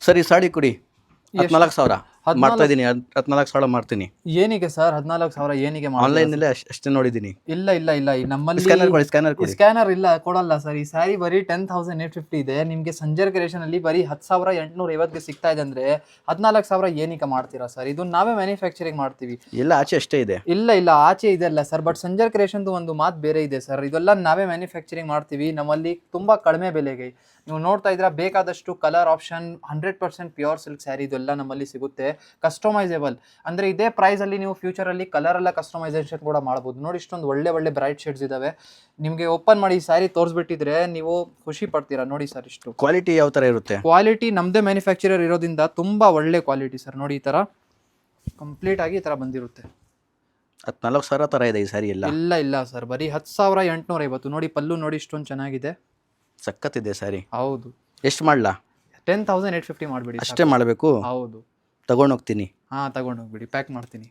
Sir ಈ ಸಾಡಿ ಕೊಡಿ, 14,000 ಮಾಡ್ತಾ 14 ಇದ್ದೀನಿ, 14,000 ಮಾಡ್ತೀನಿ. ಏನಿಗೆ ಸರ್ 14,000 ಏನಿಗೆ ಆನ್ಲೈನಲ್ಲೇ ಅಷ್ಟೇ ನೋಡಿದ್ದೀನಿ. ಇಲ್ಲ ಇಲ್ಲ ಇಲ್ಲ ನಮ್ಮಲ್ಲಿ ಸ್ಕ್ಯಾನರ್ ಕೊಡಿ, ಸ್ಕ್ಯಾನರ್ ಕೊಡಿ. ಸ್ಕ್ಯಾನರ್ ಇಲ್ಲ, ಕೊಡಲ್ಲ ಸರ್. ಈ ಸ್ಯಾರಿ ಬರೀ 10,850 ಇದೆ. ನಿಮಗೆ ಸಂಜರ್ ಕ್ರಿಯೇಷನ್ ಅಲ್ಲಿ ಬರೀ 10,850ಗೆ ಸಿಗ್ತಾ ಇದೆ ಅಂದ್ರೆ 14,000 ಏನಕ್ಕೆ ಮಾಡ್ತೀರಾ ಸರ್? ಇದು ನಾವೇ ಮ್ಯಾನುಫ್ಯಾಕ್ಚರಿಂಗ್ ಮಾಡ್ತೀವಿ. ಎಲ್ಲ ಆಚೆ ಅಷ್ಟೇ ಇದೆ. ಇಲ್ಲ ಆಚೆ ಇದೆಲ್ಲ ಸರ್. ಬಟ್ ಸಂಜರ್ ಕ್ರಿಯೇಷನ್ದು ಒಂದು ಮಾತು ಬೇರೆ ಇದೆ ಸರ್. ಇದೆಲ್ಲ ನಾವೇ ಮ್ಯಾನುಫ್ಯಾಕ್ಚರಿಂಗ್ ಮಾಡ್ತೀವಿ ನಮ್ಮಲ್ಲಿ ತುಂಬಾ ಕಡಿಮೆ ಬೆಲೆಗೆ. ನೀವು ನೋಡ್ತಾ ಇದ್ರ ಬೇಕಾದಷ್ಟು colour option, 100% pure silk sari ಇದೆಲ್ಲ ನಮ್ಮಲ್ಲಿ ಸಿಗುತ್ತೆ. ಕಸ್ಟಮೈಸೇಬಲ್ ಅಂದ್ರೆ ಇದೇ ಪ್ರೈಸ್ ಅಲ್ಲಿ ನೀವು ಫ್ಯೂಚರ್ ಅಲ್ಲಿ ಕಲರ್ ಎಲ್ಲ ಕಸ್ಟಮೈಸೇಷನ್ ಕೂಡ ಮಾಡಬಹುದು. ನೋಡಿ ಇಷ್ಟೊಂದು ಒಳ್ಳೆ ಬ್ರೈಟ್ ಶೇಡ್ಸ್ ಇದಾವೆ. ನಿಮಗೆ ಓಪನ್ ಮಾಡಿ ಸ್ಯಾರಿ ತೋರಿಸ್ಬಿಟ್ಟಿದ್ರೆ ನೀವು ಖುಷಿ ಪಡ್ತೀರಾ. ನೋಡಿ ಸರ್, ಇಷ್ಟು ಕ್ವಾಲಿಟಿ ಯಾವ ತರ ಇರುತ್ತೆ? ಕ್ವಾಲಿಟಿ ನಮ್ದೇ ಮ್ಯಾನುಫ್ಯಾಕ್ಚರರ್ ಇರೋದ್ರಿಂದ ತುಂಬಾ ಒಳ್ಳೆ ಕ್ವಾಲಿಟಿ ಸರ್. ನೋಡಿ ಈ ತರ ಕಂಪ್ಲೀಟ್ ಆಗಿ ಈ ತರ ಬಂದಿರುತ್ತೆ. 14,000 ತರ ಇದೆ ಈ ಸಾರಿ ಎಲ್ಲ? ಇಲ್ಲ ಸರ್, ಬರೀ 10,850. ನೋಡಿ ಪಲ್ಲು ನೋಡಿ ಇಷ್ಟೊಂದು ಚೆನ್ನಾಗಿದೆ, ಸಖತ್ತಿದೆ ಸಾರಿ. ಹೌದು. ಎಷ್ಟು ಮಾಡ್ಲಾ? 10,850 ಮಾಡ್ಬಿಡಿ ಅಷ್ಟೇ ಮಾಡಬೇಕು? ಹೌದು. ತಗೊಂಡೋಗ್ತೀನಿ. ಹಾ, ತಗೊಂಡೋಗ್ಬಿಡಿ, ಪ್ಯಾಕ್ ಮಾಡ್ತೀನಿ.